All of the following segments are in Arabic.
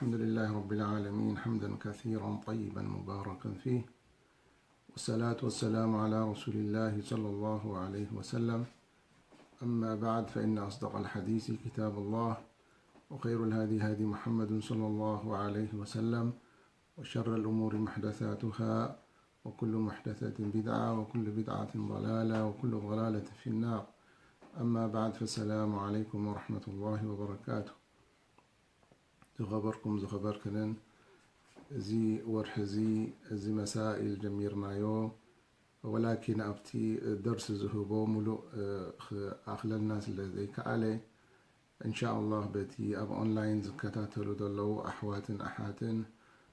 الحمد لله رب العالمين حمدا كثيرا طيبا مباركا فيه، والصلاة والسلام على رسول الله صلى الله عليه وسلم. أما بعد، فإن أصدق الحديث كتاب الله، وخير الهدي هدي محمد صلى الله عليه وسلم، وشر الأمور محدثاتها، وكل محدثة بدعة، وكل بدعة ضلالة، وكل ضلالة في النار. أما بعد، فالسلام عليكم ورحمة الله وبركاته. زخبركم زخبركن زي ورحزي زي مسائل جميرنايو، ولكن أبتي درس زهبو ملو أخل الناس الذي كعلي إن شاء الله بتي أب أونلاين زكاتاتلو دلو أحات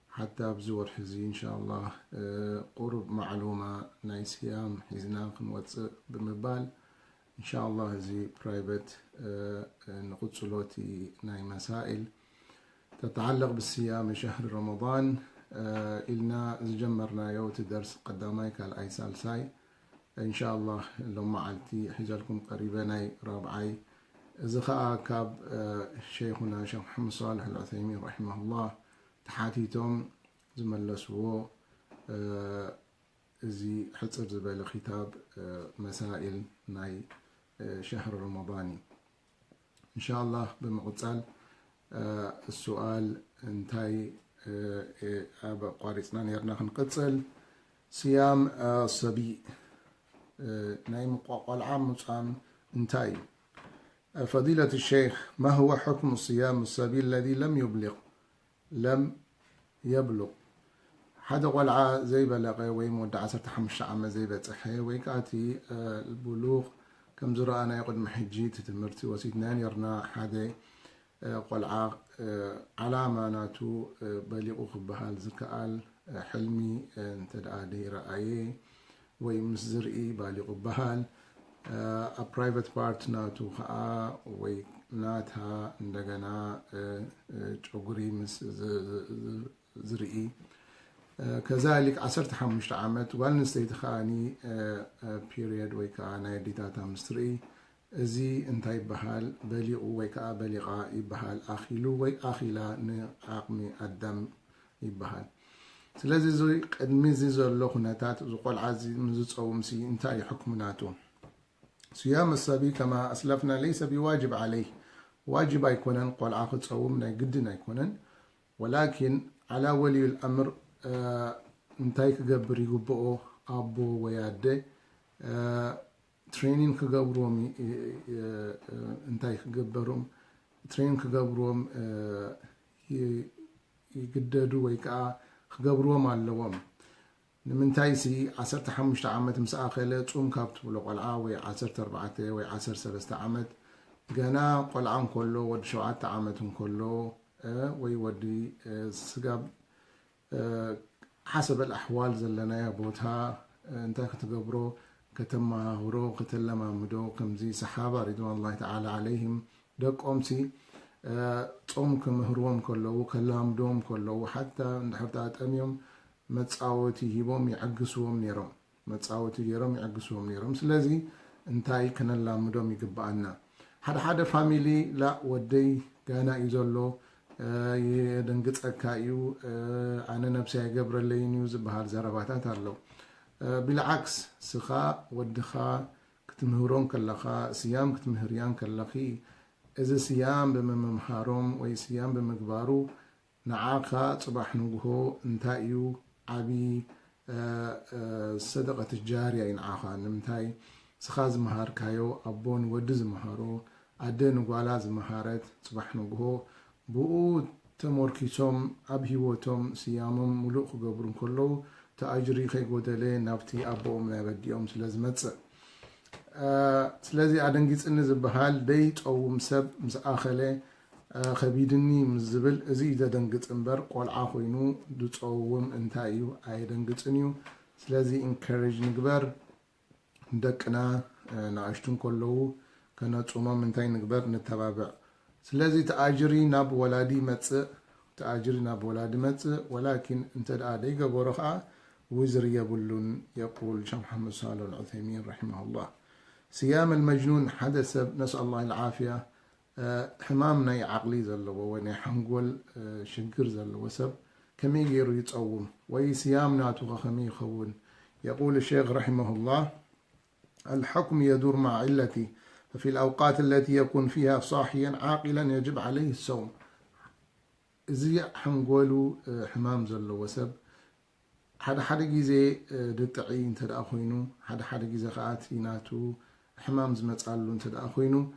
حتى بزور حزي إن شاء الله قرب معلومة نايسيام حزنا خنوات بمبال إن شاء الله زي برايفت نقصلوتي ناي مسائل تتعلق بالصيام شهر رمضان. إلنا جمرنا يوت درس قدامي كالأي سالساي إن شاء الله لما عالتي حجالكم قريبا رابعي زخاء كاب شيخنا شيخ محمد صالح العثيمين رحمه الله تحاتيتم زملسوا زي حصر زبالة خطاب مسائل ناي شهر رمضاني إن شاء الله. بمقتصل السؤال انتاي أبا قارئنا نيرنا خنقتصل صيام الصبي نايم قلعام مصام انتاي. فضيلة الشيخ، ما هو حكم صيام الصبي الذي لم يبلغ حدا قلعة زي بلغ ويمود 15 عام زي بتحي ويكاتي البلوغ كم زرا أنا يقعد محجي تتمرتي وسيدنان يرنا حدا قلعة علامة ناتو بليغ بهال زكال حلمي تدعي رأيي ويمزرئي بليغ بهال a private part ناتو خاء ويناتها ندغنا جوغري مس زرئي كذلك 15 عامت والنستيت خاني period ويكانا ديتاتا مستري زي انتاي بحال بليغ ويكا بليغا يبحال اخيلو وي اخيلا نعقمي الدم يبحال. سلازي زي قدمي زي زلو خناتات زقول عزي مزوصوم سي انتاي حكمناتو. صيام الصبي كما اسلفنا ليس بواجب عليه، واجب يكونن قول اخذ صوم ناي قدنا يكونن، ولكن على ولي الامر انتاي كغبر يغبو ابو وياده ترينين كغبروم انتاي كغبروم ترين كغبروم يقددو ويكا كغبروم علوم نمنتاي سي 15 عامت مساخله صوم كابت بلو قلعه وي 14 وي 13 عامت غنا قلعان كله ود 7 عامت كله وي ودي سغاب حسب الاحوال زلنا يا بوتها انت كتغبرو كتماهرو كتلمامدو كمزي صحابه رضوان الله تعالى عليهم دقومسي صوم كمهروم كله كلامدوم كله حتى نحطات اميوم متصاوتي هبوم يعقسوهم نيرم متصاوتي يرم يعقسوهم نيرم. سلازي انتاي كنلامدوم يقبعنا حدا فاميلي لا ودي غانا يزلو يدنقصكايو انا نفسي يقبر لي نيوز بهار زرباتات الله. بالعكس سخاء ودخاء كتمهرون كلخا صيام كتمهريان كلخي اذا صيام بممحارم وي صيام بمقبارو نعاقا صباح نوغو انتايو عبي صدقة الجارية ينعاقا نمتاي سخاز مهار كايو أبون ودز مهارو عدين وقالاز مهارت صباح نوغو بقو تموركيسوم أبهيوتوم صيامم ملوخ قبرن كله تأجري خي قدلي نابتي أبوهم نابديهم سلازمت سلازي عدنجيس إنز بحال ديت أو مسب مسآخلي خبيدني مزبل ازي اذا دنقص انبر قول عاخوينو دوصوم انتايو اي دنقصنيو. سلازي انكارج نقبر دقنا نعشتون كله كنا صوما منتاي نقبر نتبابع. سلازي تأجري ناب ولادي متص ولكن انت دادي غبرخا وزر يبلون. يقول شيخ محمد صالح العثيمين رحمه الله: صيام المجنون حدث نسأل الله العافية حمام ناي عقلي زلو وناي حنقول شنكر زلو وسب كمي غيرو يتصوم ويسيام ناتو خمي يخون. يقول الشيخ رحمه الله: الحكم يدور مع علته، ففي الأوقات التي يكون فيها صاحيا عاقلا يجب عليه الصوم. زي حنقولوا حمام زلو وسب حدا جيزي دتعي انت دا خوينو حدا جيزي خاطي ناتو حمام زمصالو انت دا خوينو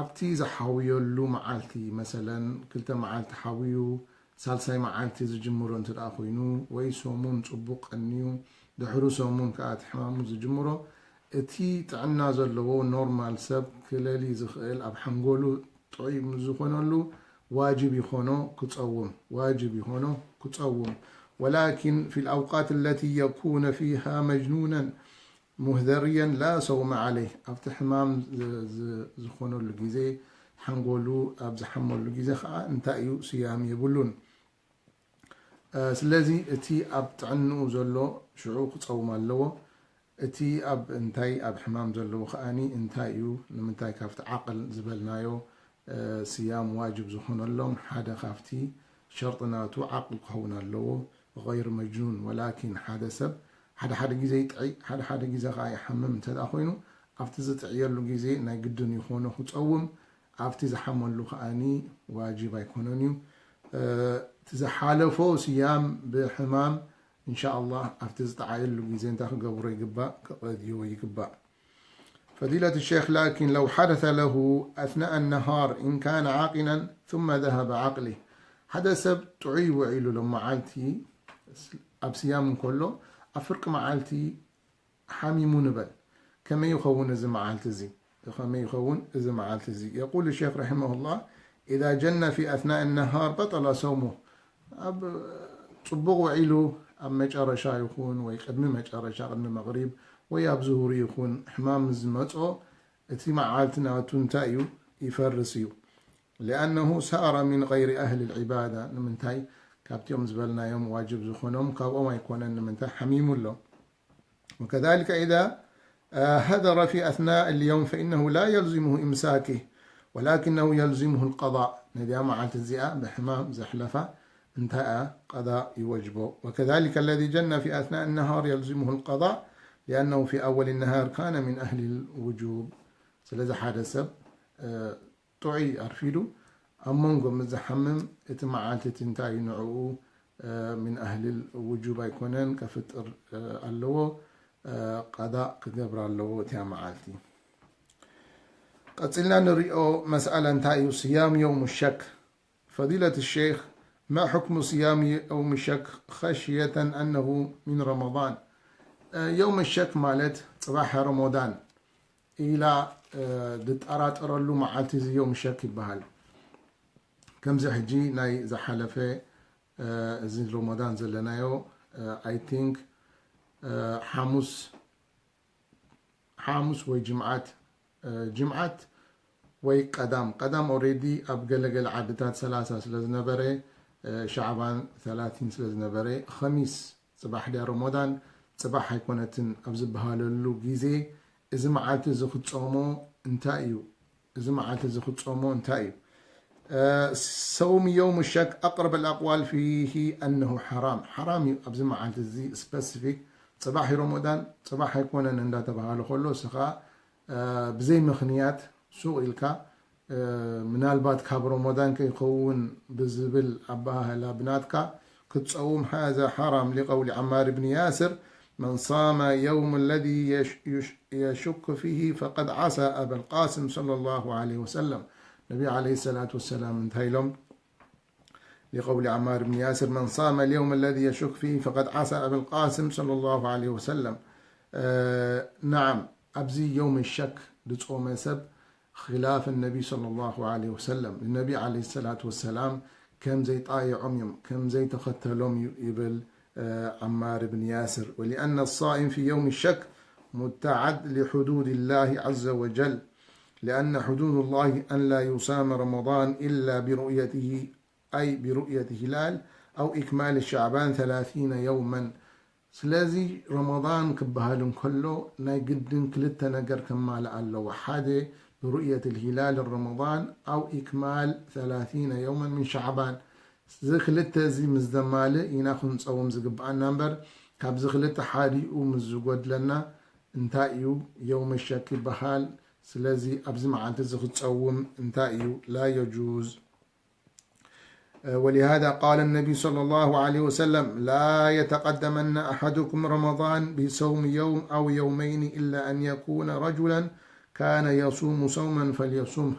ابتي زحاويلو معالتي مثلا كلتا معالتي حاويو سالساي معالتي زجمرو انت دا خوينو وي سومون صبوق انيو دحرو سومون كات حمام زجمرو اتي تعنا زلو نورمال سب كلالي زخيل اب حنقولو طيب مزخونلو واجب يخونو كتصوم واجب يخونو كتصوم. ولكن في الأوقات التي يكون فيها مجنونا مهذريا لا صوم عليه. أفتح حمام زخونو الجيزي حنقولو أبز حمو الجيزي انتايو صيام يبلون. سلازي اتي أب تعنو زلو شعوق تصوم اللو اتي أب انتاي أب حمام زلو خاني انتايو نمنتاي كافت عقل زبلنايو صيام واجب زخون اللهم حدا خافتي شرطناتو عقل كهونا اللو غير مجنون. ولكن حدا سب حدا جيزي يطعي حدا جيزي غاي حمم تدا خوينو افتي زطعيلو جيزي ناي قدن يخونو خصوم افتي زحملو خاني واجب يكونونيو تزحالفو صيام بحمام ان شاء الله افتي زطعيلو جيزي انت قبر يقبا قديو يقبا. فضيلة الشيخ: لكن لو حدث له أثناء النهار إن كان عاقلا ثم ذهب عقله حدث تعي وعيلو لما عالتي أبسيام كله أفرق معالتي حامي منبل كما يخون إذا معالتزي كما يخون إذا معالتزي. يقول الشيخ رحمه الله: إذا جن في أثناء النهار بطل صومه. أب صبغ وعيلو أم مجأر شايخون ويقدم مجأر شايخ المغرب وياب زهوري يكون حمام زمطو اتي معالتنا تنتايو يفرسيو لأنه سار من غير أهل العبادة نمنتاي كابت يوم زبلنا يوم واجب زخونهم كابو ما يكون نمنتاي حميم له. وكذلك إذا هدر في أثناء اليوم فإنه لا يلزمه إمساكه ولكنه يلزمه القضاء. نديا معالت الزئاء بحمام زحلفة انتهى قضاء يوجبه. وكذلك الذي جن في أثناء النهار يلزمه القضاء لأنه في أول النهار كان من أهل الوجوب. سلازة حادثة طعي أرفيدو أمونغو مزحمم اتمعالت تنتاي نعو من أهل الوجوب يكونن كفتر اللو قضاء قدبر اللو تيامعالتي. قتلنا نريو مسألة انتاي صيام يوم الشك. فضيلة الشيخ: ما حكم صيام يوم الشك خشية أنه من رمضان؟ يوم الشك مالت صباح رمضان إلى دتأرات أرلو معالتي زي يوم الشك يبهال كم زحجي ناي زحلفة زي رمضان زلنايو I think حاموس وجمعات جمعات وي قدام already أبقلقل عدتات 3 سلزنبري شعبان 30 سلزنبري خميس صباح دي رمضان صباح يكونتن أبز بهاللو جيزي إذا معالت زخد صومو انتايو إذا معالت زخد صومو انتايو. صوم يوم الشك أقرب الأقوال فيه أنه حرام أبز معالت زي سبيسيفيك صباح رمضان صباح يكون أن تبهالو خلو سخاء بزي مخنيات سوق إلكا من البات كاب رمضان كي يكون بزبل أباها لابناتك كتصوم هذا حرام لقول عمار بن ياسر: من صام يوم الذي يشك فيه فقد عصى أبا القاسم صلى الله عليه وسلم. النبي عليه الصلاة والسلام انتهيلهم لقول عمار بن ياسر: من صام اليوم الذي يشك فيه فقد عصى أبا القاسم صلى الله عليه وسلم. نعم أبزي يوم الشك لتصوم سب خلاف النبي صلى الله عليه وسلم. النبي عليه الصلاة والسلام كم زي طايع عميم كم زي تختلهم يبل عمار بن ياسر. ولأن الصائم في يوم الشك متعد لحدود الله عز وجل لأن حدود الله أن لا يصام رمضان إلا برؤيته أي برؤية هلال أو إكمال شعبان 30 يوما. سلازي رمضان كبهالن كله ناي قدن كلتا نقر كمال الله وحادي برؤية الهلال الرمضان أو إكمال 30 يوما من شعبان. زخلت زي مزدمالة يناخذ نصوم زقبان نمبر كاب زخلت حادي ومزقود لنا انتايو يوم الشك بحال. سلازي أبزي معانت زخد تصوم انتايو لا يجوز. ولهذا قال النبي صلى الله عليه وسلم: لا يتقدمن أحدكم رمضان بصوم يوم أو يومين إلا أن يكون رجلا كان يصوم صوما فليصومه.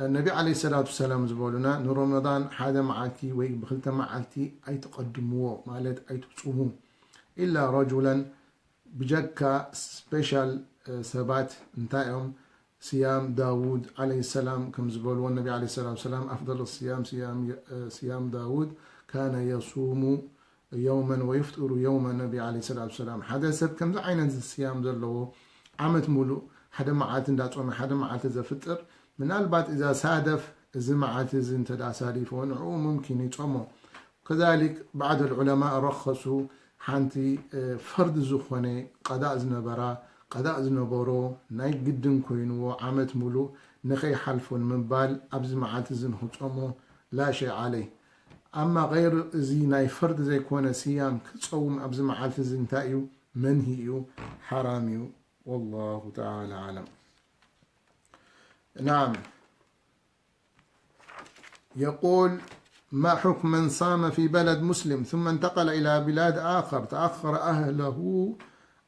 النبي عليه الصلاة والسلام زبولنا رمضان حدا معتي وي بخلت معتي أي تقدموه مالت أي تصوموه إلا رجلا بجكا سبيشال سبات انتايهم صيام داود عليه السلام كم زبول. والنبي عليه الصلاة والسلام أفضل الصيام صيام داود كان يصوم يوما ويفطر يوما. النبي عليه الصلاة والسلام حدا سب كم ذا عين الصيام ذلو عمت ملو حدا معات نداتصوم حدا معات زفطر من البات إذا صادف إذا معات إذا انتدع سالفون ممكن يتصوموا. كذلك بعض العلماء رخصوا حانتي فرد زخوني قضاء زنبرا قضاء زنبورو ناي قدن كوينو عمت ملو نخي حلفون من بال أبز معات زن هتصوموا لا شيء عليه. أما غير زي ناي فرد زي كون سيام كتصوم أبز معات زن تايو منهيو حراميو والله تعالى أعلم. نعم. يقول: ما حكم من صام في بلد مسلم ثم انتقل إلى بلاد آخر تأخر أهله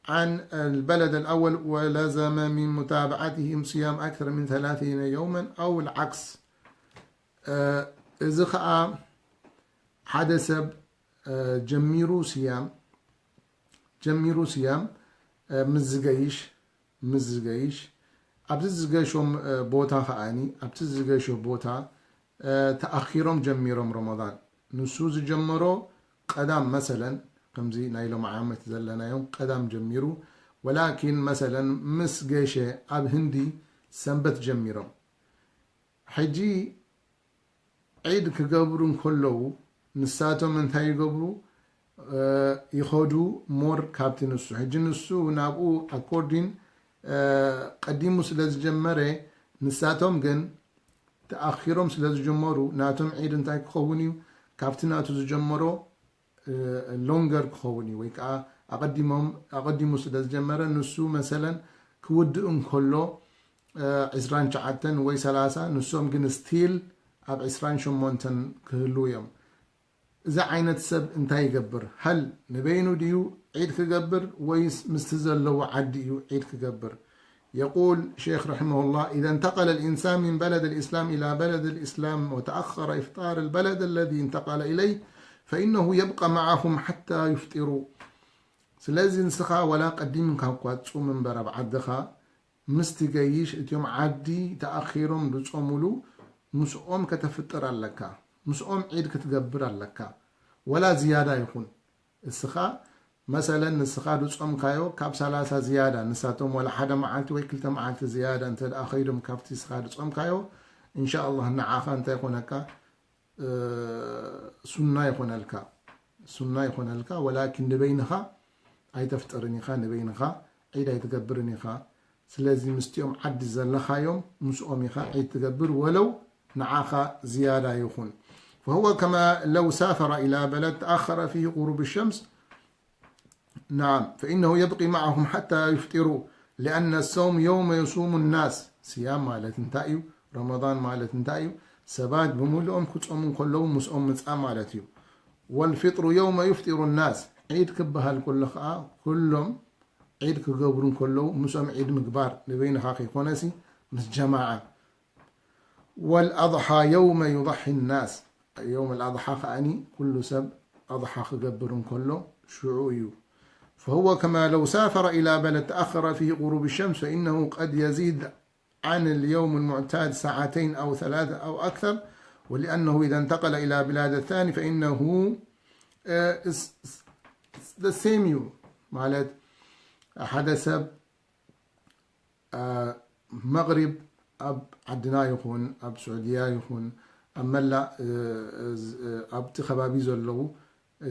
عن البلد الأول ولزم من متابعتهم صيام أكثر من 30 يوما أو العكس؟ إذا حدث جميرو صيام مزقيش أبتزقشهم بوتا خاني أبتزقشوا بوتا تأخيرهم جميرهم رمضان نسوز جمرو قدام مثلا كمزي نايلو معامة زلنا يوم قدام جميرو ولكن مثلا مسقيشة أب هندي سنبت جميرهم حجي عيد كقبرون كله نساتهم من تاي قبرو يخدو مور كابتن السو حجي نسو نابو أكوردين قديمو سلاز جمره نساتهم جن تأخيرهم سلاز جمرو ناتهم عيد انتاي كخونيو كافتناتو زجمرو لونجر كخوني ويكا أقدمو سلاز جمره نسو مثلا كودن كله 20 شعاتن وي 3 نسوهم جن ستيل أب 20 شمونتن كهلو يوم. إذا عينت سب انتاي يقبر هل نبينو ديو عيد كقبر ويس مستزلو عديو عيد كقبر؟ يقول شيخ رحمه الله: إذا انتقل الإنسان من بلد الإسلام إلى بلد الإسلام وتأخر إفطار البلد الذي انتقل إليه فإنه يبقى معهم حتى يفطروا. سلازي نسخا ولا قديم كاوكوات من برا بعدخا مستقيش اتيوم عدي تأخيرهم بتصومولو مسؤوم كتفطر لك مسؤوم عيد كتقبر لك ولا زيادة يكون. السخا مثلا السخا دوصوم كايو كاب 3 زيادة نساتهم ولا حدا معلت وي كلتا معلت زيادة انت اخيرهم كابتي سخا دوصوم كايو ان شاء الله نعافا انت يكون لك سنة يكون لك ولكن نبينها اي تفطرني خا نبينها عيد اي تقبرني خا. سلازي مستيوم عد زلخا يوم مسؤوم يخا عيد تقبر ولو نعاخا زيادة يكون. فهو كما لو سافر إلى بلد تأخر فيه غروب الشمس. نعم. فإنه يبقي معهم حتى يفطروا لأن الصوم يوم يصوم الناس صيام مالت انتايو رمضان مالت انتايو سبات بمولهم كتصومون كلهم مسؤوم مصام مالتيو والفطر يوم يفطر الناس عيد كبها الكل كلهم عيد كقبرون كلهم مسؤوم عيد مقبار لبين خاخي كونسي مس جماعة. والأضحى يوم يضحي الناس يوم الأضحى خاني كل سب أضحى كقبرون كله شعويو. فهو كما لو سافر إلى بلد تأخر فيه غروب الشمس فإنه قد يزيد عن اليوم المعتاد 2 أو 3 أو أكثر. ولأنه إذا انتقل إلى بلاد الثاني فإنه the same you مالت حدث مغرب أب عدنا يخون أب سعودية يخون أما لا أب تخبابي زلو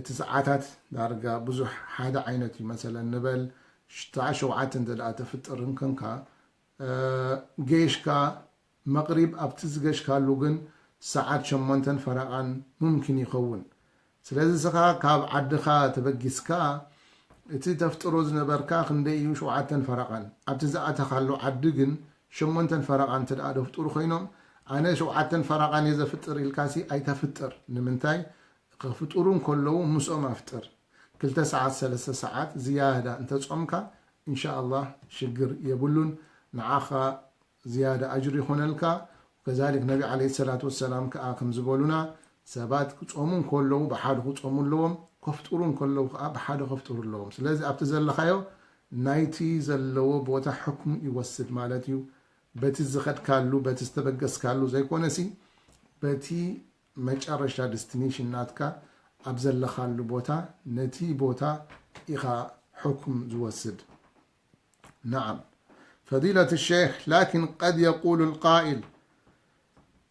تسعاتات دارجة بزح حدا عينتي مثلا نبل 17 وعات انت لا تفطر كنكا جيشكا مغرب أبتز جيش كالوجن ساعات شمنتن فرقان ممكن يخون سلازي سخا كاب عدخا تبجسكا اتي تفتروز نبركا خندي شوعتن فرقان أبتز أتخلو عدقن شمنتن فرقان تدقى دفتورو خينهم أنا شوعتن فرقان إذا فطر الكاسي أي تفطر نمنتاي فطورون كله مسؤوم أفطر كل 9 3 ساعات زيادة أنت تصومك إن شاء الله شجر يبلون نعاخا زيادة أجر هنالك وكذلك النبي عليه الصلاة والسلام كأكم زبولنا سبات تصومون كله بحاد تصومون لهم كفتورون كله بحاد كفتور لهم سلازي أبتزل خيو نايتي زلو بوتا حكم يوسد مالتيو بتي زخد كالو بتي استبقس كالو زي كونسي بتي مجرشا ديستنيشن ناتكا أبزل خالو بوتا نتي بوتا إخا حكم زوسد. نعم فضيلة الشيخ لكن قد يقول القائل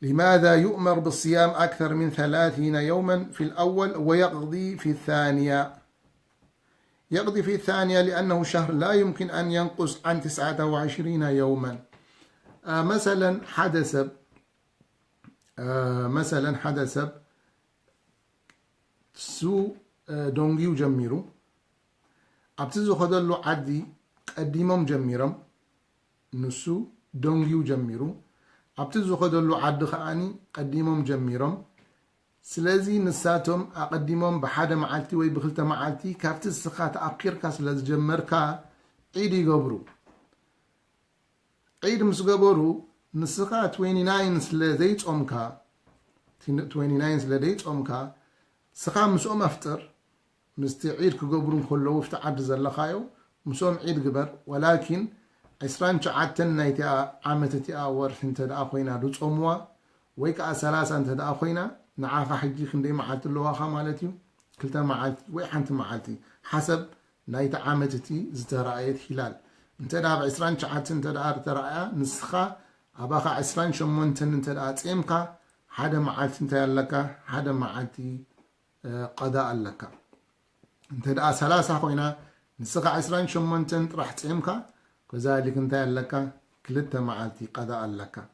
لماذا يؤمر بالصيام أكثر من 30 يوما في الأول ويقضي في الثانية؟ يقضي في الثانية لأنه شهر لا يمكن أن ينقص عن 29 يوما. مثلا حدث سو دونجيو جميرو أبتزو خدلو عدي قديمهم جميرم نسو دونجيو جميرو أبتزو خدلو عد خاني قديمهم جميرم سلازي نساتهم أقدمهم بحدا معالتي وي بخلتا معالتي كافت السخات أقيركا سلاز جمركا عيد يقبرو عيد مسقبرو نسخا 29 سلازي تصومكا 29 سلازي تصومكا سخا مسوم أفتر مستعيد كقبرون كله وفتعد زلخايو مسوم عيد قبر ولكن عسران شعاتن نايتي عامتتي ورث انت دا أخوينا دو تصوموا ويكا 3 انت دا أخوينا نعافا حجي خندي معالت اللواخا مالتيو كلتا معالتي ويحانت معالتي حسب نايت عامتتي زترأيت هلال انت دا بعسران شعاتن انت دا ترأيا نسخا أباخا عسران شمونتن انت دا تيمكا حدا معالتي انت يالكا حدا معالتي قضاء لك انت دا 3 خوينا نسخة 20 شمنتن راح تعمك كذلك انت لك كلتا معالتي قضاء لك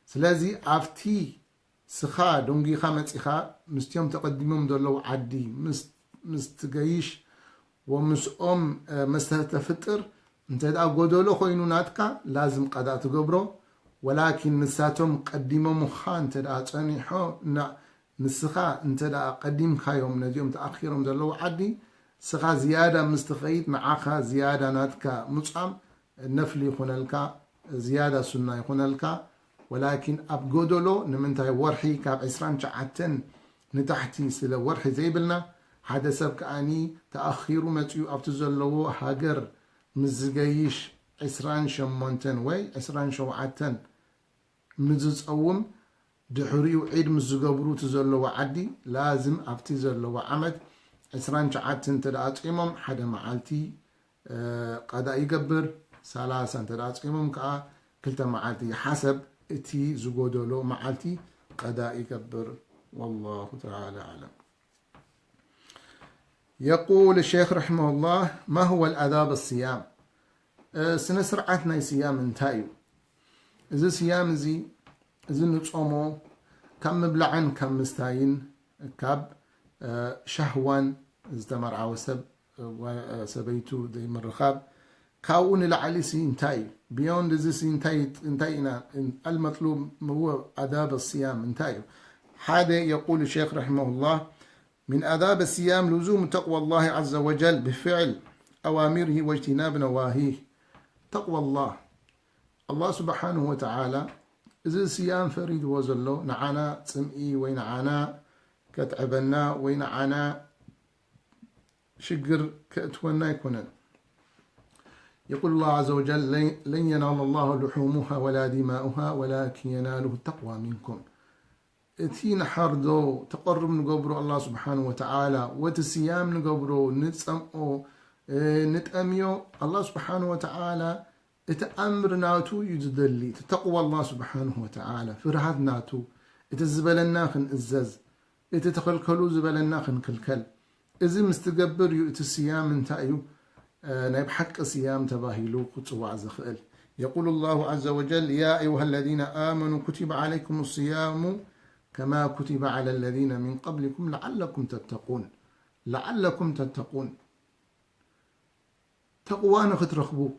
سلازي افتي سخا دونجي خامت إخا مستيوم تقدمهم دولو عدي مستقايش ومسؤوم مستفتر انت دا قدولو خوينو ناتكا لازم قضاء تقبرو ولكن نساتهم قدمهم خان انت دا تانيحو نسخا انت دا قديم خايوم نديوم تأخيرهم دلو عدي سخا زيادة مستخيط معاخا زيادة ناتكا مطعم نفلي خنالكا زيادة سنة خنالكا ولكن أبقودولو نمنتهي ورحي كاب 20 شعاتن نتحتي سلا ورحي زيبلنا حدا سبك آني تأخيرو متيو أبتزلو هاجر مزقايش 20 شمونتن وي 20 شوعاتن مزز أوم دحوريو عيد مزقابرو تزلو عدي لازم أفتي زلو عمد 20 شعاتن تدعات إمام حدا معالتي قضاء يقبر 3 تدعات إمام كا كلتا معالتي حسب اتي زقودولو معالتي قضاء يقبر والله تعالى أعلم. يقول الشيخ رحمه الله ما هو الآداب الصيام؟ سنسرعتنا صيام انتايو إذا صيام زي إذا نتصومو كم مبلعن كم مستاين كاب شهوان ازدمر عوسب وسبيتو دي مرخاب كاون العلي سينتاي بيوند زي انتاينا المطلوب هو آداب الصيام انتايو. هذا يقول الشيخ رحمه الله من آداب الصيام لزوم تقوى الله عز وجل بفعل أوامره واجتناب نواهيه. تقوى الله سبحانه وتعالى إذا صيام فريد وزلو نعانا تسمئي وينعانا كتعبنا وينعانا شقر كأتونا يكونن. يقول الله عز وجل لن ينال الله لحومها ولا دماؤها ولكن يناله التقوى منكم. اتي نحردو تقرب نقبرو الله سبحانه وتعالى وتسيام نقبرو نتسمعو نتأميو الله سبحانه وتعالى اتأمر ناتو يجدلي تقوى الله سبحانه وتعالى فرهاد ناتو اتزبلنا خن ازز اتتخلكلو زبلنا خن كلكل إذا مستقبر يؤتي الصيام انتايو نايب حق صيام تباهيلو قطوع زخل يقول الله عز وجل يا أيها الذين آمنوا كتب عليكم الصيام كما كتب على الذين من قبلكم لعلكم تتقون لعلكم تتقون تقوى نخترخبو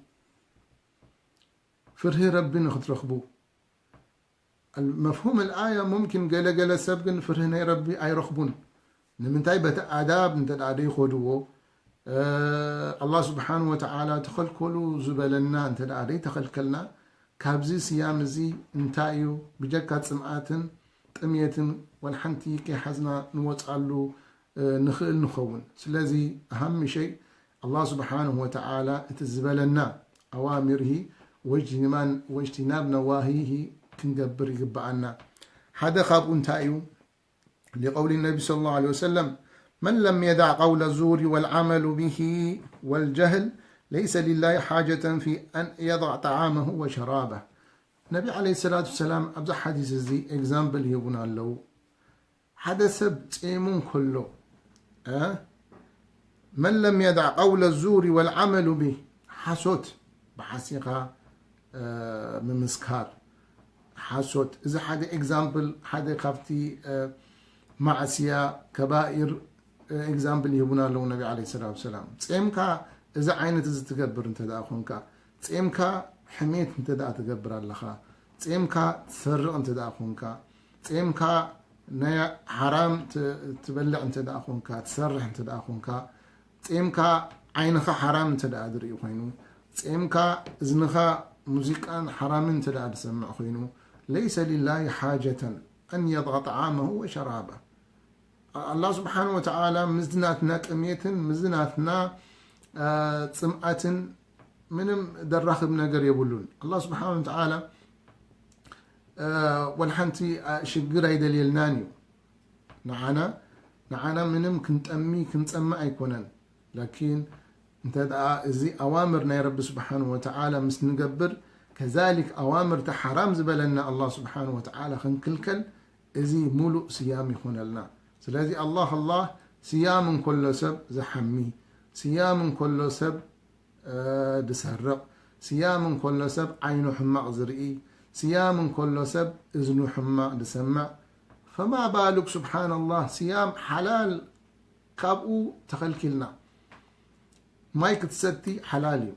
فره ربي نخترخبو المفهوم الآية ممكن قال سبق فرهنا ربي أي رخبون من تايبة آداب نتدعي خدوه الله سبحانه وتعالى تخل كلو زبلنا نتدعي تخلكلنا كابزي سيام زي انتايو بجكات سمعاتن تأميتن والحنتي كي حزنا نوصعلو نخل نخون سلازي أهم شيء الله سبحانه وتعالى تزبلنا أوامره واجتناب نواهيه كنقبر يقبعنا هذا خاب انتايو لقول النبي صلى الله عليه وسلم من لم يدع قول الزور والعمل به والجهل ليس لله حاجة في أن يضع طعامه وشرابه النبي عليه الصلاة والسلام أبزح حديث زي example يبنى له حدث تيمون كله من لم يدع قول الزور والعمل به حسوت بحسيقة من مسكار حسوت إذا حدا example حدا خفتي معسيا كبائر example يبنى له النبي عليه الصلاة والسلام تيمك إذا عينت إذا تقبر انت دا أخونك تيمك حميت انت دا تقبر اللخا تيمك تسرق انت دا أخونك تيمك نيا حرام تبلع انت دا أخونك تسرح انت دا أخونك تيمك عينك حرام انت دا أدري أخوينو تيمك إذنك موسيقى حرام انت دا تسمع أخوينو ليس لله حاجة أن يضع طعامه وشرابه الله سبحانه وتعالى مزناتنا كمية مزناتنا سمعة منم دراخب نقر يبولون الله سبحانه وتعالى والحنتي شقر هيدا اليلنانيو نعانا منم كنت أمي كنت أما أيكونن لكن انت زي أوامرنا يا رب سبحانه وتعالى مس نقبر كذلك أوامر تحرام زبلنا الله سبحانه وتعالى خنكلكل زي ملؤ صيام يخون لنا سلازي الله صيام كل سب زحمي صيام كل سب دسرق صيام كل سب عينه حماق زرئي صيام كل سب إذنه حماق دسمع فما بالك سبحان الله صيام حلال كابو تخلكلنا ما يكتستي حلالي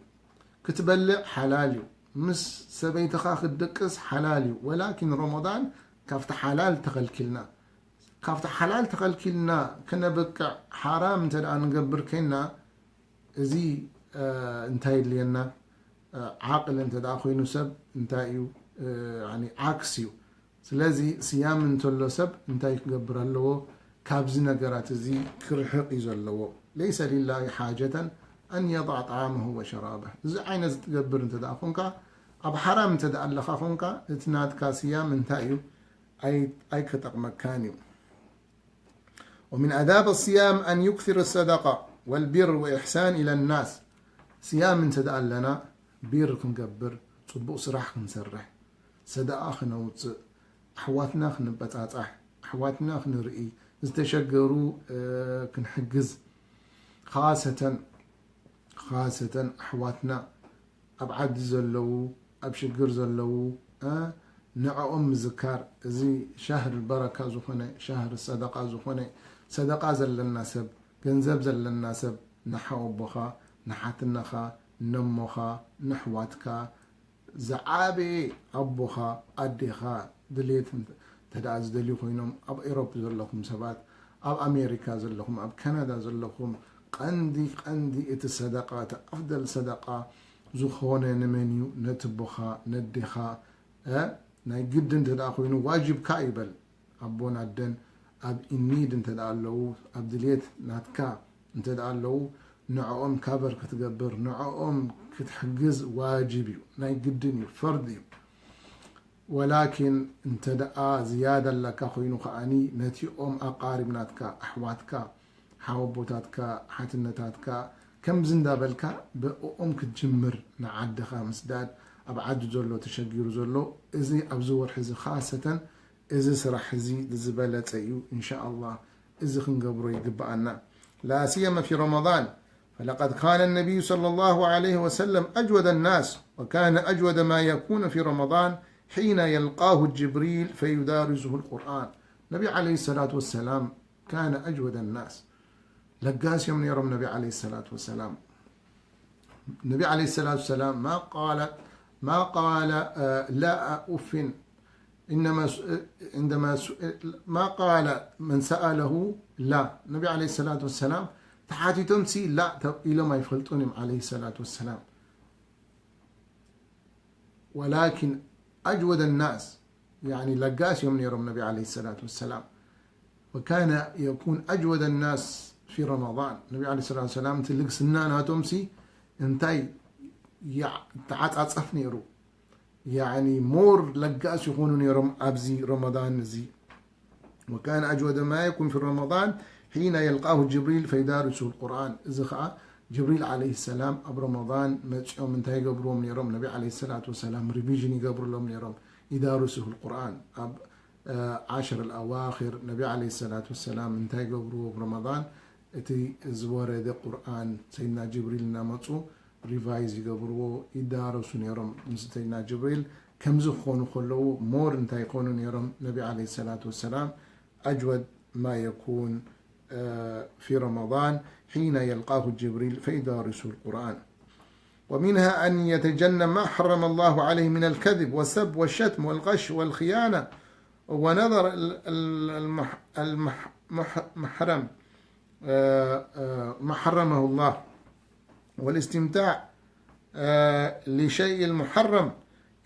كتبلع حلالي مس سبي تخاخ الدقس حلالي ولكن رمضان كافت حلال تخلكلنا كافت حلال تخلكلنا كنا بك حرام تدعى نقبر كنا زي انتاي لينا عاقل انت دا اخوينو سب انتايو يعني عكسيو سلازي صيام انتو سب انتاي قبر له كابزي نقرات زي كرحق يزلو ليس لله حاجة أن يضع طعامه وشرابه زي عين تقبر انت دا اخونك اب حرام انت دا اللخ اخونك اتناد كاسيام انتايو اي كتق مكانيو ومن آداب الصيام أن يكثر الصدقة والبر وإحسان إلى الناس صيام تدعى لنا بير كنقبر صبو صراح كنسرح صدقة خنوص أحواتنا خنبتاتح أحواتنا خنرئي استشقروا كنحجز خاصة أحواتنا أبعد زلو أبشقر زلو نعم ذكر زي شهر البركة زخنة شهر الصدقة زخنة صدقة زلنا سب جنزب زلنا سب نحو بخا نحتنخا نمخا نحواتك زعابي أبوخا أديخا دليت تدعز دليو خوينهم أب إيروب زلكم سبات أب أمريكا زلكم أب كندا زلكم قندي الصدقة أفضل صدقة زخونة نمنيو نتبخا ندخا ناي جدا تدعى خوينو واجب كايبل أبونا الدن أب إنيد انت دعالو أب دليت ناتكا انت دعالو نعوم كابر كتقبر نعوم كتحجز واجبي ناي جدني فردي ولكن انت دعا زيادة لك خوينو خاني نتي أقارب ناتكا أحواتكا حوبوتاتكا حاتنتاتكا كم زندابلكا كتجمر نعدخا مسداد أبعد زلو تشجير زلو إذي أبزور حزي خاصة إذا سرح حزي لزبالة أيو إن شاء الله إذا خنقبرو يقبعنا لا سيما في رمضان فلقد كان النبي صلى الله عليه وسلم أجود الناس وكان أجود ما يكون في رمضان حين يلقاه جبريل فيدارسه القرآن. النبي عليه الصلاة والسلام كان أجود الناس. لقاس يوم يرى النبي عليه الصلاة والسلام. النبي عليه الصلاة والسلام ما قال لا أف، إنما عندما ما قال من سأله لا. النبي عليه الصلاة والسلام تحاتي تمسي لا إلى ما يفلطون عليه الصلاة والسلام. ولكن أجود الناس يعني لقاس يوم يرى النبي عليه الصلاة والسلام. وكان يكون أجود الناس في رمضان. النبي عليه الصلاة والسلام تلق سنانا تمسي انتي تعاتصف نيرو، يعني مور لقاس يكونون يرم أبزي رمضان زي. وكان أجود ما يكون في رمضان حين يلقاه جبريل فيدارسه القرآن. إذا جبريل عليه السلام أب رمضان يوم انتهي قبرهم يرم النبي عليه الصلاة والسلام ريفيجن قبر لهم يرم يدارسه القرآن. أب عشر الأواخر النبي عليه الصلاة والسلام انتهي قبره برمضان اتي زوار ده قرآن سيدنا جبريل نامطو ريفايز يقبروا يدارسوا يرم سيدنا جبريل كم زخون خلو مور انتهي يكونون يرم النبي عليه الصلاة والسلام أجود ما يكون في رمضان حين يلقاه جبريل فيدارسه القرآن. ومنها أن يتجنب ما حرم الله عليه من الكذب والسب والشتم والغش والخيانة ونظر المحرم ما حرمه الله، والاستمتاع لشيء المحرم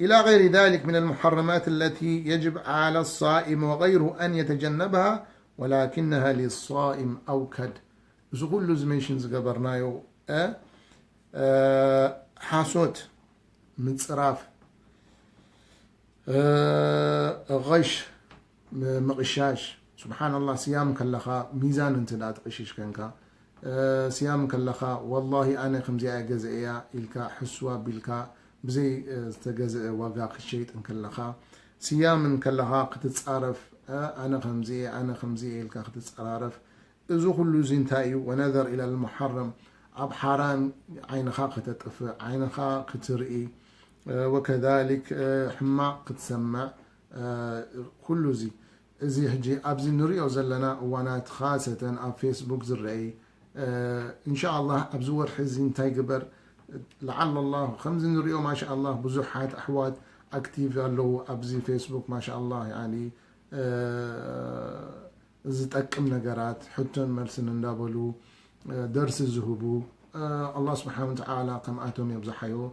إلى غير ذلك من المحرمات التي يجب على الصائم وغيره أن يتجنبها، ولكنها للصائم أوكد. زغل زميشنز قبرنايو حاسوت من صراف غش مغشاش. سبحان الله صيام كلخا ميزان انت لا تقشيش كنكا صيام كلخا والله أنا خمزي أجزئيا إلكا حسوا بالكا بزي تجزئ وقاق الشيء كلخا صيام كلخا قتتصارف أنا خمزي إلكا قتتصارف إذا كل زنتايو ونذر إلى المحرم أب حرام عينخا قتطف عينخا قترئي وكذلك حماق قتسمع كل زي هجي أبزي نريو زلنا وانات خاصة أب فيسبوك زرعي إن شاء الله أبزور حزين تايقبر لعل الله خمز نريو ما شاء الله بزوحات أحوات أكتيف له أبزي فيسبوك ما شاء الله يعني زتأكم نقرات حتى مرسن ندابلو درس الزهبو الله سبحانه وتعالى كم آتهم يبزحيو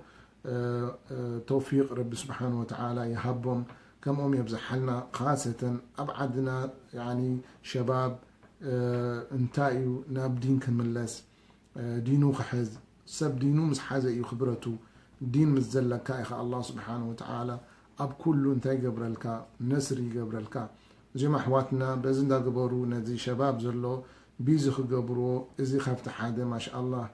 توفيق رب سبحانه وتعالى يهبهم كم يبزح لنا خاصة أبعدنا يعني شباب انتايو نابدين كملس دينو خحز سب دينو مسحازة يخبرته دين مزلك يا الله سبحانه وتعالى أب كله انتاي قبرلك نسري قبرلك زي ما حواتنا بزن دا قبرو نزي شباب زلو بيزخ قبرو إزي خفت حدا ما شاء الله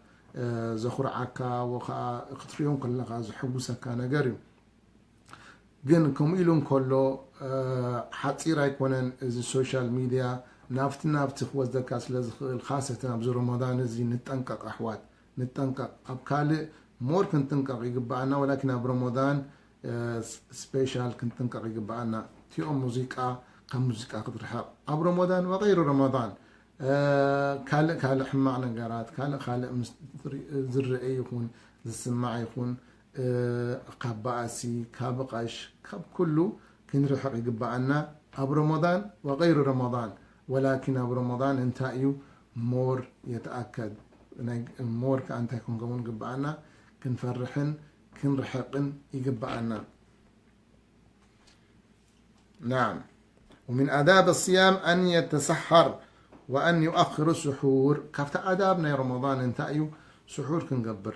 زخور عكا وخا اختريون كلها زحبو سكانا قريب جن كميلون كله حتصير يكونن إزي السوشيال ميديا نافت خوز دكاس لزخل خاصة بزو رمضان إزي نتنقق أحوات نتنقق أبكالي مور كنت تنقق يقبعنا، ولكن أب رمضان سبيشال كنت تنقق يقبعنا تيوم موسيقى كم موسيقى قدر حق أب رمضان وغير رمضان كال حماعنا قرات كال زرعي يكون السماع يكون قباسي كابقش كاب كله كن رحق يقبعنا أب رمضان وغير رمضان، ولكن أب رمضان انتايو مور يتأكد مور كأنت يكون قمون قبعنا كن فرحن كن رحقن يقبعنا. نعم. ومن آداب الصيام أن يتسحر وأن يؤخر السحور. كافت آدابنا يا رمضان انتايو سحور كنقبر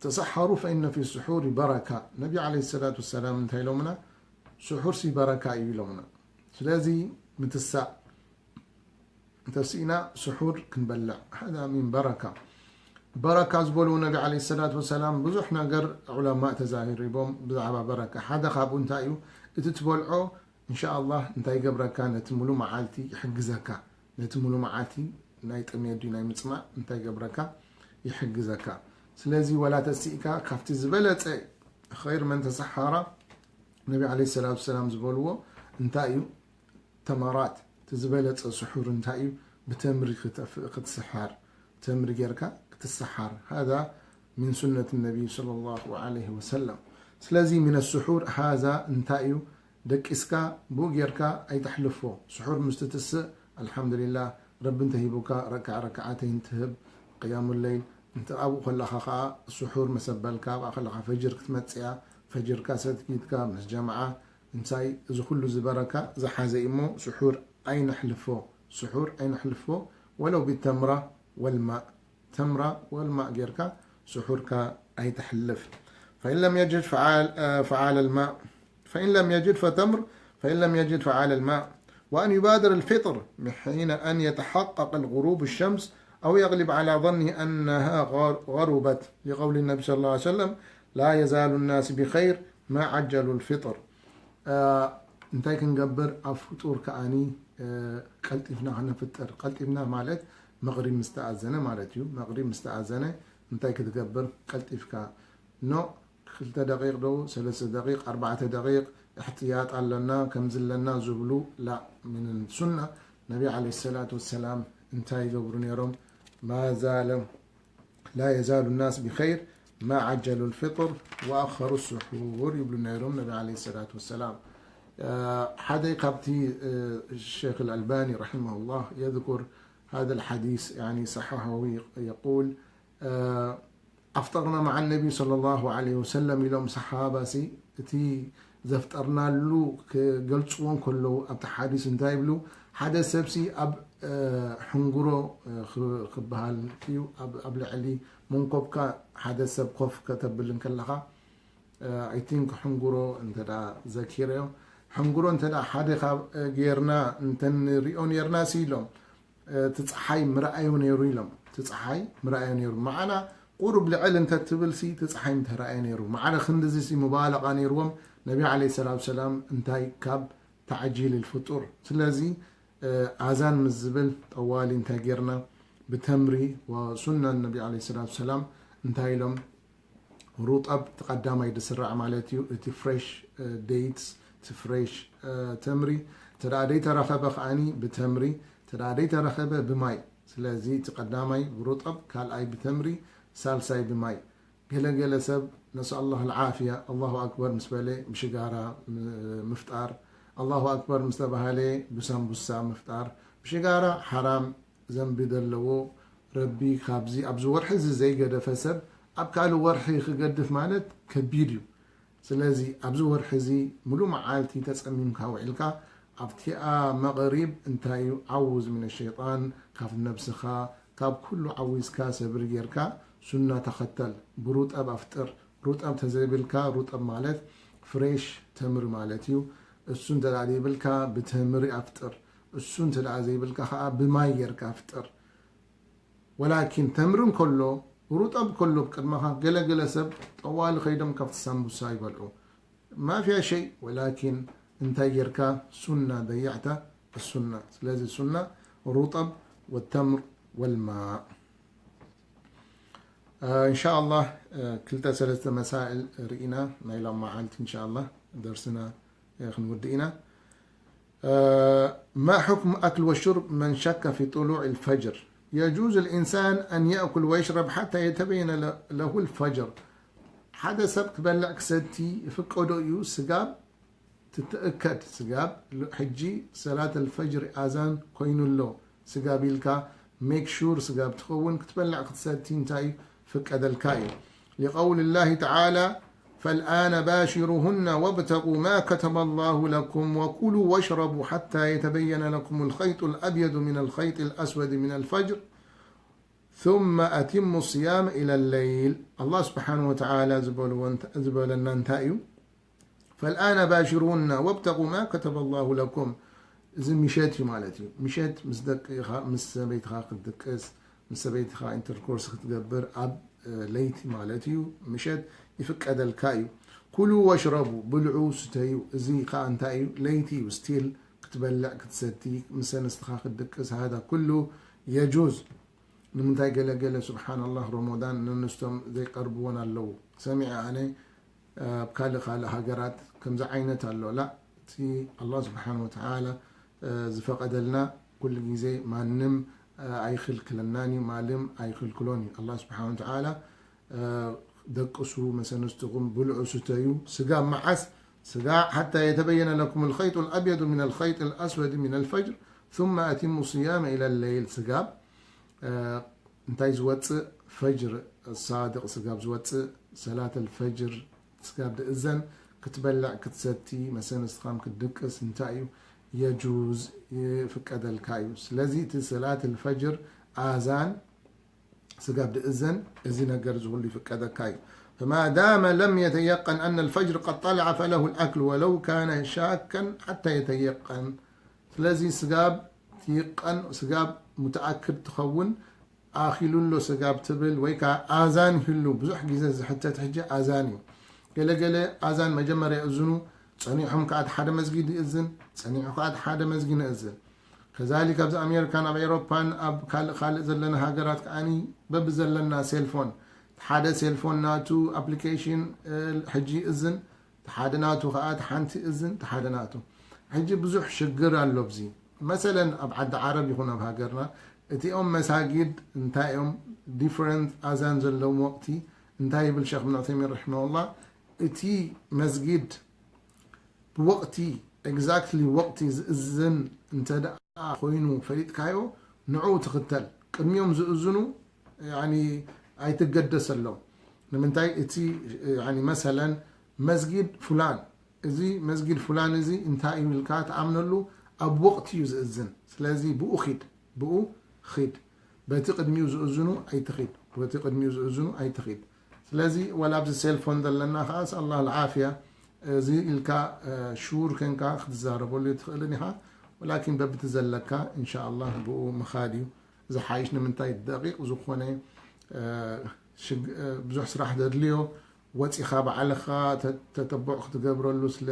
تسحروا فإن في السحور بركة. النبي عليه الصلاة والسلام انتهي لومنا سحور سي بركة يلومنا سلازي متسع تسينا سحور كنبلع هذا من بركة زبولو النبي عليه الصلاة والسلام بزحنا قر علماء تزاهر بهم بزعبا بركة حدا خابو انتايو تتبولعو إن شاء الله انتاي قبرك نتملو معالتي يحق زكاة نتملو معالتي نايت أميدو ناي متسمع انتاي قبرك يحق زكاة سلازي ولا تسيكا كافت زبلت خير من تسحر النبي عليه الصلاة والسلام زبولوه انتايو تمرات تزبلت سحور انتايو بتمري كتسحر تمري جركا كتسحر هذا من سنة النبي صلى الله عليه وسلم سلازي من السحور هذا انتايو دك اسكا بو جركا اي تحلفو سحور مستتس الحمد لله رب انتهيبوك ركعتين تهب قيام الليل انت ابو خلخا سحور مسبلكا خلخا فجر كتمصيا فجر كاساتكيتكا مس جماعه انتاي ذو كله زبركا زحازي امو سحور اين حلفو سحور اين حلفو ولو بالتمره والماء تمره والماء جركا سحوركا اي تحلف فان لم يجد فعال الماء فان لم يجد فتمر فان لم يجد فعال الماء وان يبادر الفطر حين ان يتحقق الغروب الشمس أو يغلب على ظنه أنها غربت لقول النبي صلى الله عليه وسلم لا يزال الناس بخير ما عجلوا الفطر انتي كنقبر أفطور كأني قلتفنا هنفطر قلتفنا مالت مغرب مستأذنة مالتيو مغرب مستأذنة انتي كتقبر قلتفك نو 3 دقيق دو 3 دقيق 4 دقيق احتياط لنا كمزل لنا زبلو لا من السنة النبي عليه الصلاة والسلام انتي يقبرون يروم ما زال لا يزال الناس بخير ما عجلوا الفطر وأخروا السحور يبلون يروم النبي عليه الصلاة والسلام حدا قبتي الشيخ الألباني رحمه الله يذكر هذا الحديث يعني صححه يقول أفطرنا مع النبي صلى الله عليه وسلم لهم صحابة تي زفترنا له قلتون كله أبت حديث انتهي بلو حدا سبسي أب حنقرو خبهال فيو أب لعلي منقبك حدا سب قف كتب لنكلها I think حنقرو انت دا ذاكيريو حنقرو انت دا حدا غيرنا انت ريون يرنا سيلهم تتصحي مرأيون يرويلهم تتصحي مرأيون يرو معنا قرب لعل انت تبلسي تتصحي مترأيون يرو معنا خندزي سي مبالغة يروم نبي عليه الصلاة والسلام انتاي كاب تعجيل الفطور سلازي آذان مزبل طوالي انتا جيرنا بتمري وسنة النبي عليه الصلاة والسلام انتاي لهم روط أب تقدام يدسرع مالتيو اتي فريش ديتس تفريش تمري ترى رخبة خاني بتمري ترى رخبة بماي سلازي تقدامي بروط أب كال اي بتمري سالساي بماي قلا سب نسأل الله العافية الله أكبر مسبالي بشجارة مفتار الله أكبر مستبهالي بسامبوسا مفتار بشجارة حرام ذنب دلو ربي خابزي أبزو ورحز زي قد فسب أبكالو ورحي خقدف مالت كبيريو سلازي أبزو ورحزي ملو معالتي تسأمين كاوعلكا أبتئا مغرب انتايو عوز من الشيطان كاف نفسخا كاب كله عوز كاسة برجيركا سنة تختل بروت أب أفتر روت أب تزيبلكا روت أب مالت فريش تمر مالتيو السن تدعي بالكا بتمري أفتر السن تدعي بالكا خا بماير كافتر ولكن تمرن كله ورطب كله بقدمها قل سب طوال خيدم كفت السامبوسا يبلعو ما فيها شيء ولكن انت يركا سنة ضيعتها السنة لازم السنة الرطب والتمر والماء إن شاء الله كلتا 3 مسائل رئينا نايلا معالت إن شاء الله درسنا ودينا ما حكم أكل والشرب من شك في طلوع الفجر يجوز الإنسان أن يأكل ويشرب حتى يتبين له الفجر حدا سبك بلعك ستي فقدو يو سقاب تتأكد سقاب حجي صلاة الفجر آذان كوينو له سقاب يلكا ميك شور سقاب تخون كتبلعك ستي انتاي فقد الكاي لقول الله تعالى فالآن باشروهن وابتغوا ما كتب الله لكم وكلوا واشربوا حتى يتبين لكم الخيط الأبيض من الخيط الأسود من الفجر ثم أتموا الصيام إلى الليل الله سبحانه وتعالى زبل النانتايو فالآن باشروهن وابتغوا ما كتب الله لكم إذن مشيت مالتي مشيت مصدقيها مسبيتها قدكس مسبيتها انتركورس تقبر أب ليتي مالتي مشيت يفقد الكايو كلوا واشربوا بلعوا ستيو زي انتايو ليتي وستيل كتبلع كتستي مسن استخاخ الدكس هذا كله يجوز نمنتاي قال سبحان الله رمضان ننستم زي قربونا اللو سمع أنا بكال خال هاجرات كم زعينة اللو لا تي الله سبحانه وتعالى زفقد لنا كل جزء ما نم أي خلق لناني معلم أي خلق كلوني الله سبحانه وتعالى دقسوا مثلا استقم بلعوا ستايو سقا معس سقا حتى يتبين لكم الخيط الأبيض من الخيط الأسود من الفجر ثم أتموا الصيام إلى الليل سقا انتاي زوات فجر الصادق سقا زوات صلاة الفجر سقا بإذن كتبلع كتستي مثلا استقام كدقس انتايو يجوز يفك الكايوس لذي صلاة الفجر آذان سقاب بإذن إذن قرزه اللي فك الكايو فما دام لم يتيقن أن الفجر قد طلع فله الأكل ولو كان شاكا حتى يتيقن لذي سقاب تيقن سقاب متأكد تخون آخل له سقاب تبل ويكا آذان هلو بزح جيزة حتى تحجة آذاني قال آذان مجمر يأذنوا صنيعهم قاعد حدا مسجد يأذن صنيعهم قاعد حدا مسجد يأذن كذلك أبز أمريكا أب أوروبا أب خالق زلنا هاجرات كأني ببزلنا سيلفون حدا سيلفون ناتو أبليكيشن حجي إذن حدا ناتو قاعد حنتي إذن حدا ناتو حجي بزح شجر اللبزي مثلا أبعد عربي هنا بهاجرنا اتيهم مساجد انتايهم different أذان زلوا وقتي انتاي بالشيخ ابن عثيمين رحمه الله اتي مسجد بوقتي exactly وقتي إذن انت خوينو فريد كايو نعو تختل كم يوم زؤزنو يعني اي تقدس اللو نمنتاي اتي يعني مثلا مسجد فلان ازي مسجد فلان ازي انتاي ملكات عملوا اب وقت يزئزن سلازي بو خيد بتقدم يزؤزنو اي تخيد بتقدم يزؤزنو اي تخيد سلازي ولا بز السيلفون دلنا خاص الله العافيه زي الكا شور كان كا خزاربو اللي تخلنيها ولكن ببتزلكا إن شاء الله بو مخاديو إذا حايشنا من تاي الدقيق وزخوني بزح سراح درليو واتي خاب على خا تتبع تقبر اللوس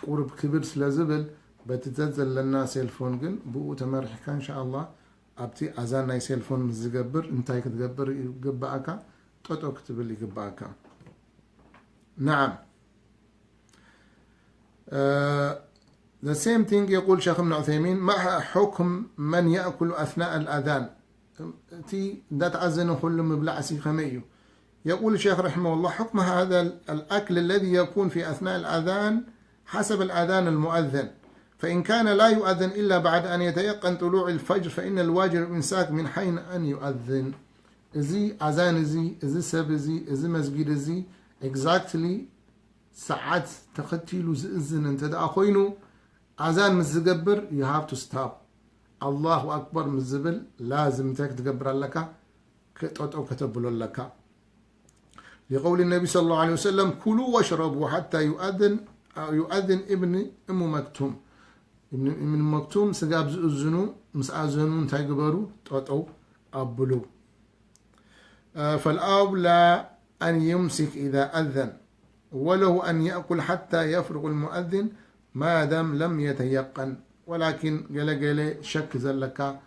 قرب كبير سلا زبل بتتزل لنا سيلفون جن بو تمرح كان إن شاء الله أبتي أذان ناي سيلفون مزقبر انتاي كتقبر يقبعك توتو كتب اللي يقبعك نعم The same thing يقول شيخ ابن عثيمين مع حكم من يأكل أثناء الأذان تي دا تعزن كل مبلعسي خميو يقول الشيخ رحمه الله حكم هذا الأكل الذي يكون في أثناء الأذان حسب الأذان المؤذن فإن كان لا يؤذن إلا بعد أن يتيقن طلوع الفجر فإن الواجب الإمساك من حين أن يؤذن إزي أذان إزي سب إزي مسجد إزي exactly ساعات تختيلو زئزن انت دا أخوينو أذان مزقبر you have to stop الله أكبر مزبل لازم تقبر لك كتوتو كتبلو لك لقول النبي صلى الله عليه وسلم كلوا واشربوا حتى يؤذن ابن أم مكتوم ابن مكتوم سقاب زئزنو مسأزنون تقبرو توتو أبلو فالأولى أن يمسك إذا أذن وله أن يأكل حتى يفرغ المؤذن ما دام لم يتيقن ولكن قال شك زلك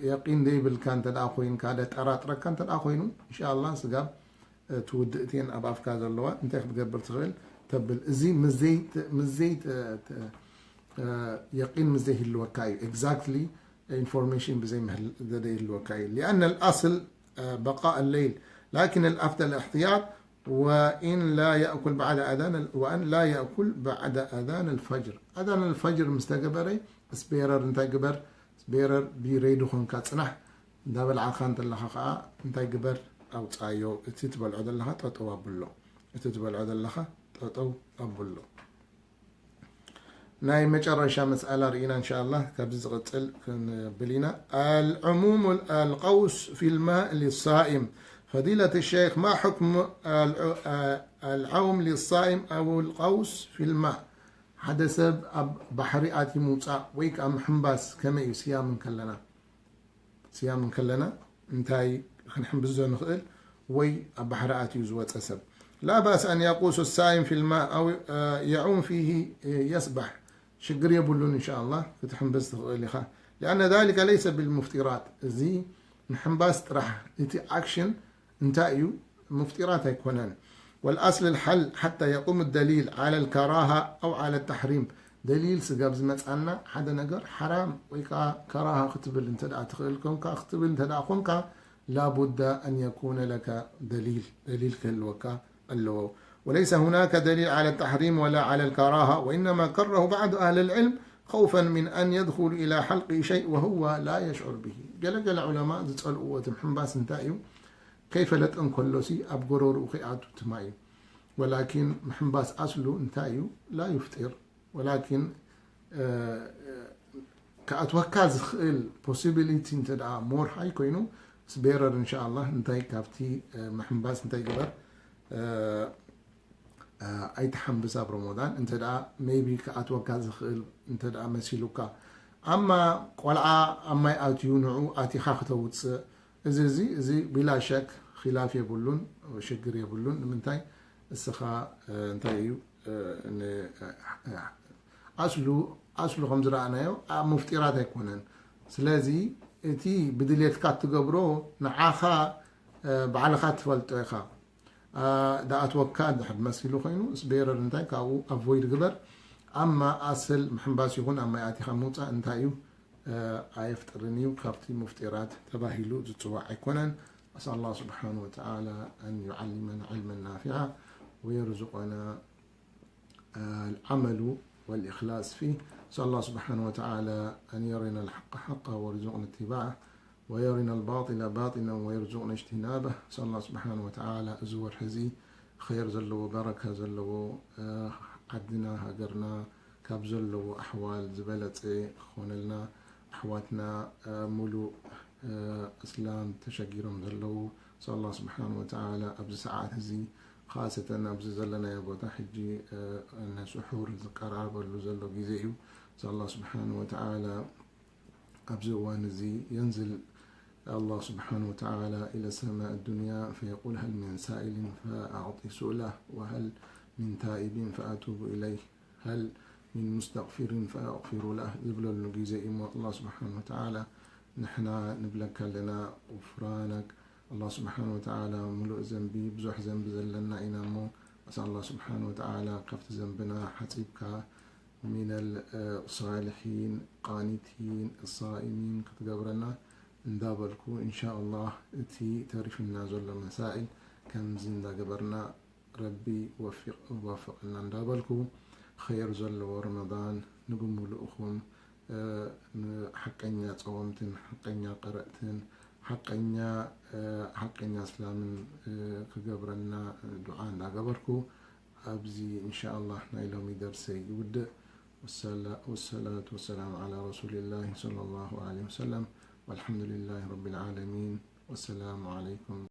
يقين دي بالكان تداخوين كادت أرات ركان تداخوينو إن شاء الله سقاب تودئتين أبا أفكار اللواء انت تقبل تغيل تبل زي مزيت يقين مزيه الوكاي exactly information بزي مهل الوكاي لأن الأصل بقاء الليل لكن الأفضل الاحتياط وإن لا يأكل بعد وأن لا يأكل بعد أذان الفجر أذان الفجر مستقبري سبيرر انت قبر سبيرر بيريدو خون كاتسنح دابل عخان تلخا انت قبر أو تايو تتبل عدل لها تطو أبلو تتبل عدل لها تطو أبلو ناي مجرشة مسألة رئينا إن شاء الله كبز غتل بلينا العموم القوس في الماء للصائم فضيلة الشيخ ما حكم العوم للصائم أو القوس في الماء حدث بحري آتي موسى ويك أم حنباس كما يسيام كلنا انتاي خنحنبزو نخل وي بحري آتي يزوات أسب لا بأس أن يقوس الصائم في الماء أو يعوم فيه يسبح شقر يبلون إن شاء الله فتحنبز لأن ذلك ليس بالمفترات زي محنباس راح إتي أكشن انتايو مفترات يكونان. والأصل الحل حتى يقوم الدليل على الكراهة أو على التحريم. دليل سجابز متأنا حدا نجر حرام ويكا كراهة ختبل انت دا تخيلكم كختبل انت دا خنك لابد أن يكون لك دليل كالوكا اللو. وليس هناك دليل على التحريم ولا على الكراهة، وإنما كره بعض أهل العلم خوفا من أن يدخل إلى حلق شيء وهو لا يشعر به. قال علماء تسأل قوة محنباس انتايو كيف لا تنقلوسي أبقرور وخيات تمايو، ولكن محنباس أصله انتايو لا يفتر، ولكن كأتوكاز خيل possibility انتدعى مور هاي كوينو سبيرر إن شاء الله انتاي كافتي محنباس انتاي قبر أي تحمبسا برمضان انتدعى maybe كأتوكاز خيل انتدعى مسيلوكا. أما قلعة أما يأتيونعو آتي خاختوتس زي بلا شك خلاف يبولون وشجر يبولون منتاي السخاء انتايو أصله خمس رأنايو مفترات يكونن. سلازي اتي بدليت كات تقبرو نعاخا بعلقات فالتويخا دا أتوكاد حد مسيلو خينو سبيرر انتاي كاو أفويد قبر. أما أصل محنباس يكون أما يأتي خموطة انتايو آيفترنيو كابتي مفترات تباهيلو زتوا يكونن. أسأل الله سبحانه وتعالى أن يعلمنا علما نافعا ويرزقنا العمل والإخلاص فيه. أسأل الله سبحانه وتعالى أن يرنا الحق حقا ويرزقنا اتباعه، ويرنا الباطل باطلا ويرزقنا اجتنابه. أسأل الله سبحانه وتعالى أزور حزي خير زلو بركة زلو عدنا هاجرنا كاب زلو أحوال زبالة خونلنا أحواتنا ملو إسلام تشجيرهم زلو. أسأل الله سبحانه وتعالى أبز ساعات هزي خاصة أبز زلنا يا بوتا حجي أن سحور القرار بلو زلو جيزيو. أسأل الله سبحانه وتعالى أبز وانزي ينزل الله سبحانه وتعالى إلى سماء الدنيا فيقول هل من سائل فأعطي سؤله، وهل من تائب فأتوب إليه، هل من مستغفر فأغفر له. زبلو النجيزي الله سبحانه وتعالى نحنا نبلك لنا غفرانك. الله سبحانه وتعالى ملؤ ذنبي بزح ذنب زلنا إنامو. أسأل الله سبحانه وتعالى قفت ذنبنا حسيبك من الصالحين قانتين الصائمين كتقبرنا ندابلكو إن شاء الله. تي تعرف النازل مسائل كم زندا قبرنا ربي وفقنا ندابلكو خير زل ورمضان نقوم لأخون حقنيا صومتن حقنيا قرأتن حقنيا اسلام كقبرنا دعاء لا قبركو أبزي إن شاء الله نايلومي درسي ود. والصلاة والسلام على رسول الله صلى الله عليه وسلم، والحمد لله رب العالمين، والسلام عليكم.